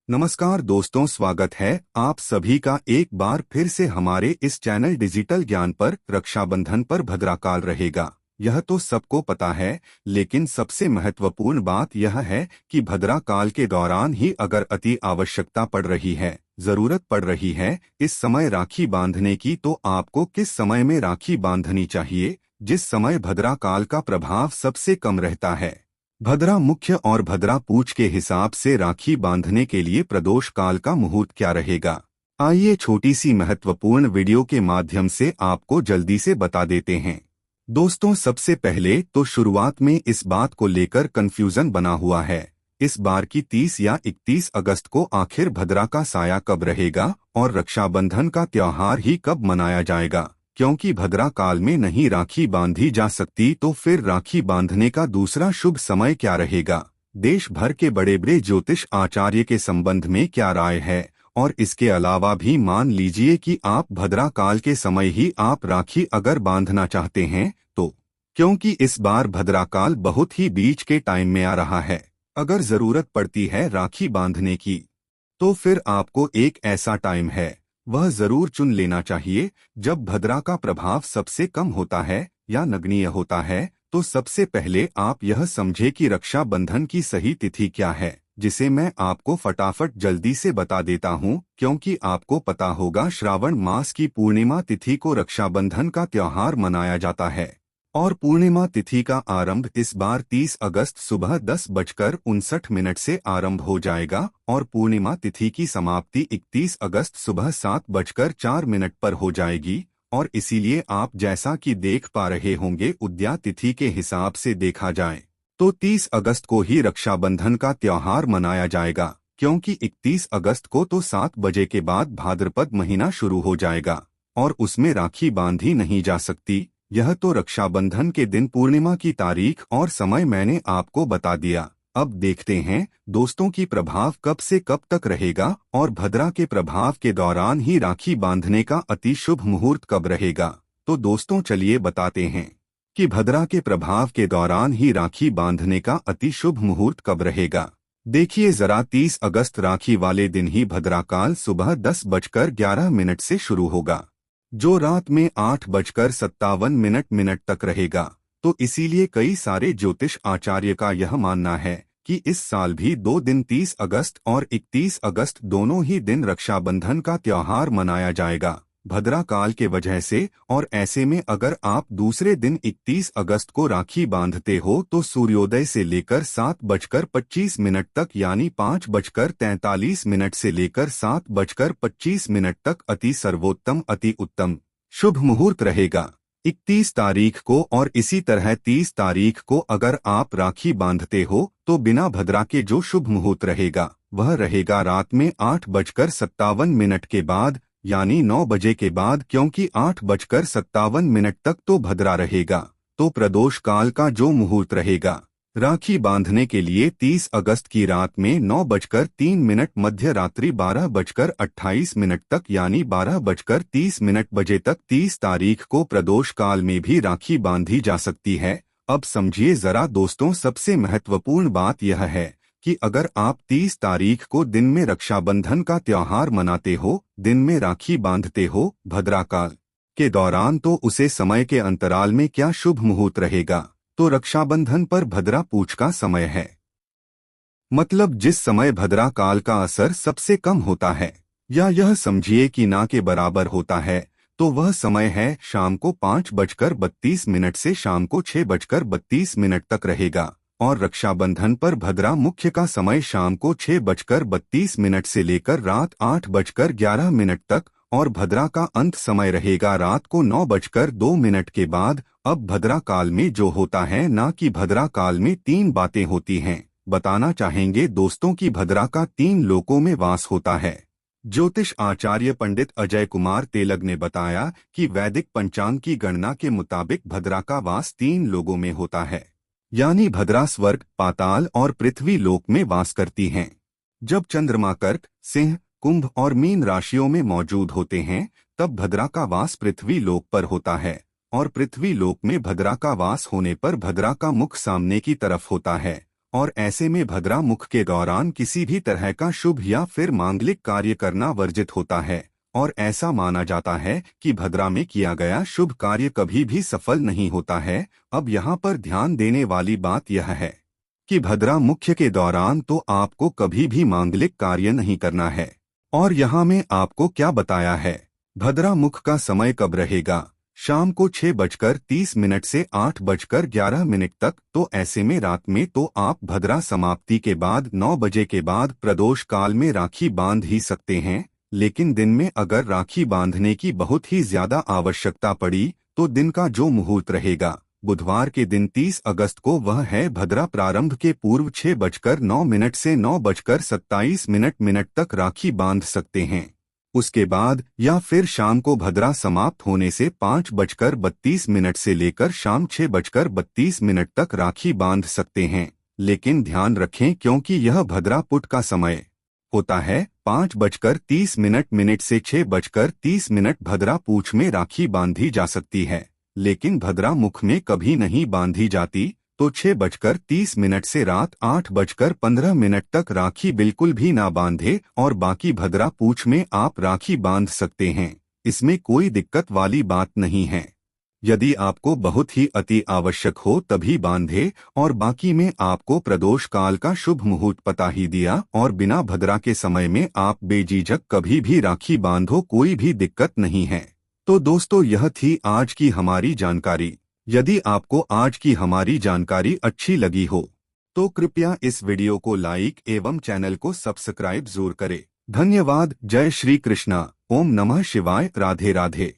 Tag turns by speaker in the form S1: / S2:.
S1: नमस्कार दोस्तों, स्वागत है आप सभी का एक बार फिर से हमारे इस चैनल डिजिटल ज्ञान पर। रक्षाबंधन पर भद्राकाल रहेगा, यह तो सबको पता है, लेकिन सबसे महत्वपूर्ण बात यह है कि भद्राकाल के दौरान ही अगर अति आवश्यकता पड़ रही है, जरूरत पड़ रही है इस समय राखी बांधने की, तो आपको किस समय में राखी बांधनी चाहिए, जिस समय भद्राकाल का प्रभाव सबसे कम रहता है। भद्रा मुख्य और भद्रा पूछ के हिसाब से राखी बांधने के लिए प्रदोष काल का मुहूर्त क्या रहेगा। आइए छोटी सी महत्वपूर्ण वीडियो के माध्यम से आपको जल्दी से बता देते हैं। दोस्तों, सबसे पहले तो शुरुआत में इस बात को लेकर कंफ्यूजन बना हुआ है, इस बार की 30 या 31 अगस्त को आखिर भद्रा का साया कब रहेगा और रक्षाबंधन का त्योहार ही कब मनाया जाएगा। क्योंकि भद्रा काल में नहीं राखी बांधी जा सकती, तो फिर राखी बांधने का दूसरा शुभ समय क्या रहेगा। देश भर के बड़े बड़े ज्योतिष आचार्य के संबंध में क्या राय है, और इसके अलावा भी मान लीजिए कि आप भद्रा काल के समय ही आप राखी अगर बांधना चाहते हैं तो, क्योंकि इस बार भद्रा काल बहुत ही बीच के टाइम में आ रहा है, अगर जरूरत पड़ती है राखी बांधने की, तो फिर आपको एक ऐसा टाइम है वह जरूर चुन लेना चाहिए जब भद्रा का प्रभाव सबसे कम होता है या नगण्य होता है। तो सबसे पहले आप यह समझे कि रक्षाबंधन की सही तिथि क्या है, जिसे मैं आपको फटाफट जल्दी से बता देता हूं, क्योंकि आपको पता होगा श्रावण मास की पूर्णिमा तिथि को रक्षाबंधन का त्योहार मनाया जाता है, और पूर्णिमा तिथि का आरंभ इस बार 30 अगस्त सुबह 10:59 से आरंभ हो जाएगा और पूर्णिमा तिथि की समाप्ति 31 अगस्त सुबह 7:04 पर हो जाएगी। और इसीलिए आप जैसा कि देख पा रहे होंगे, उदया तिथि के हिसाब से देखा जाए तो 30 अगस्त को ही रक्षाबंधन का त्योहार मनाया जाएगा, क्योंकि 31 अगस्त को तो 7 बजे के बाद भाद्रपद महीना शुरू हो जाएगा और उसमें राखी बांधी नहीं जा सकती। यह तो रक्षाबंधन के दिन पूर्णिमा की तारीख और समय मैंने आपको बता दिया। अब देखते हैं दोस्तों की प्रभाव कब से कब तक रहेगा और भद्रा के प्रभाव के दौरान ही राखी बांधने का अति शुभ मुहूर्त कब रहेगा। तो दोस्तों चलिए बताते हैं कि भद्रा के प्रभाव के दौरान ही राखी बांधने का अति शुभ मुहूर्त कब रहेगा। देखिए जरा, 30 अगस्त राखी वाले दिन ही भद्राकाल सुबह 10:11 से शुरू होगा, जो रात में 8:57 तक रहेगा। तो इसीलिए कई सारे ज्योतिष आचार्य का यह मानना है कि इस साल भी 2 दिन 30 अगस्त और 31 अगस्त दोनों ही दिन रक्षाबंधन का त्योहार मनाया जाएगा भद्रा काल के वजह से। और ऐसे में अगर आप दूसरे दिन 31 अगस्त को राखी बांधते हो तो सूर्योदय से लेकर 7:25 तक, यानी 5:43 से लेकर 7:25 तक अति सर्वोत्तम अति उत्तम शुभ मुहूर्त रहेगा 31 तारीख को। और इसी तरह 30 तारीख को अगर आप राखी बांधते हो तो बिना भद्रा के जो शुभ मुहूर्त रहेगा वह रहेगा रात में 8:57 के बाद, यानी 9 बजे के बाद, क्योंकि 8:57 तक तो भद्रा रहेगा। तो प्रदोष काल का जो मुहूर्त रहेगा राखी बांधने के लिए 30 अगस्त की रात में 9:03 मध्य रात्रि 12:28 तक, यानी 12:30 बजे तक 30 तारीख को प्रदोष काल में भी राखी बांधी जा सकती है। अब समझिए जरा दोस्तों, सबसे महत्वपूर्ण बात यह है कि अगर आप 30 तारीख को दिन में रक्षाबंधन का त्योहार मनाते हो, दिन में राखी बांधते हो भद्राकाल के दौरान, तो उसे समय के अंतराल में क्या शुभ मुहूर्त रहेगा। तो रक्षाबंधन पर भद्रा पूछ का समय है, मतलब जिस समय भद्रा काल का असर सबसे कम होता है, या यह समझिए कि ना के बराबर होता है, तो वह समय है शाम को 5:32 से शाम को 6:32 तक रहेगा। और रक्षाबंधन पर भद्रा मुख्य का समय शाम को 6:32 से लेकर रात 8:11 तक, और भद्रा का अंत समय रहेगा रात को 9:02 के बाद। अब भद्रा काल में जो होता है ना, कि भद्रा काल में 3 बातें होती हैं। बताना चाहेंगे दोस्तों कि भद्रा का 3 लोकों में वास होता है। ज्योतिष आचार्य पंडित अजय कुमार तेलग ने बताया कि वैदिक पंचांग की गणना के मुताबिक भद्रा का वास 3 लोगों में होता है, यानी भद्रा स्वर्ग, पाताल और पृथ्वी लोक में वास करती हैं। जब चंद्रमा कर्क, सिंह, कुंभ और मीन राशियों में मौजूद होते हैं तब भद्रा का वास पृथ्वी लोक पर होता है, और पृथ्वी लोक में भद्रा का वास होने पर भद्रा का मुख सामने की तरफ होता है और ऐसे में भद्रा मुख के दौरान किसी भी तरह का शुभ या फिर मांगलिक कार्य करना वर्जित होता है और ऐसा माना जाता है कि भद्रा में किया गया शुभ कार्य कभी भी सफल नहीं होता है। अब यहाँ पर ध्यान देने वाली बात यह है कि भद्रा मुख्य के दौरान तो आपको कभी भी मांगलिक कार्य नहीं करना है। और यहाँ में आपको क्या बताया है, भद्रा मुख का समय कब रहेगा, शाम को 6:30 से 8:11 तक। तो ऐसे में रात में तो आप भद्रा समाप्ति के बाद 9 बजे के बाद प्रदोष काल में राखी बांध ही सकते हैं। लेकिन दिन में अगर राखी बांधने की बहुत ही ज्यादा आवश्यकता पड़ी तो दिन का जो मुहूर्त रहेगा बुधवार के दिन 30 अगस्त को, वह है भद्रा प्रारंभ के पूर्व 6:09 से 9:27 तक राखी बांध सकते हैं। उसके बाद या फिर शाम को भद्रा समाप्त होने से 5:32 से लेकर शाम 6:32 तक राखी बांध सकते हैं। लेकिन ध्यान रखें, क्योंकि यह भद्रा पुट का समय होता है 5:30 से 6:30 भद्रा पूछ में राखी बांधी जा सकती है, लेकिन भद्रा मुख में कभी नहीं बांधी जाती। तो 6:30 से रात 8:15 तक राखी बिल्कुल भी ना बांधे और बाकी भद्रा पूछ में आप राखी बांध सकते हैं। इसमें कोई दिक्कत वाली बात नहीं है। यदि आपको बहुत ही अति आवश्यक हो तभी बांधे और बाकी में आपको प्रदोष काल का शुभ मुहूर्त पता ही दिया और बिना भद्रा के समय में आप बेझिझक कभी भी राखी बांधो, कोई भी दिक्कत नहीं है। तो दोस्तों, यह थी आज की हमारी जानकारी। यदि आपको आज की हमारी जानकारी अच्छी लगी हो तो कृपया इस वीडियो को लाइक एवं चैनल को सब्सक्राइब जरूर करें। धन्यवाद। जय श्री कृष्णा। ओम नमः शिवाय। राधे राधे।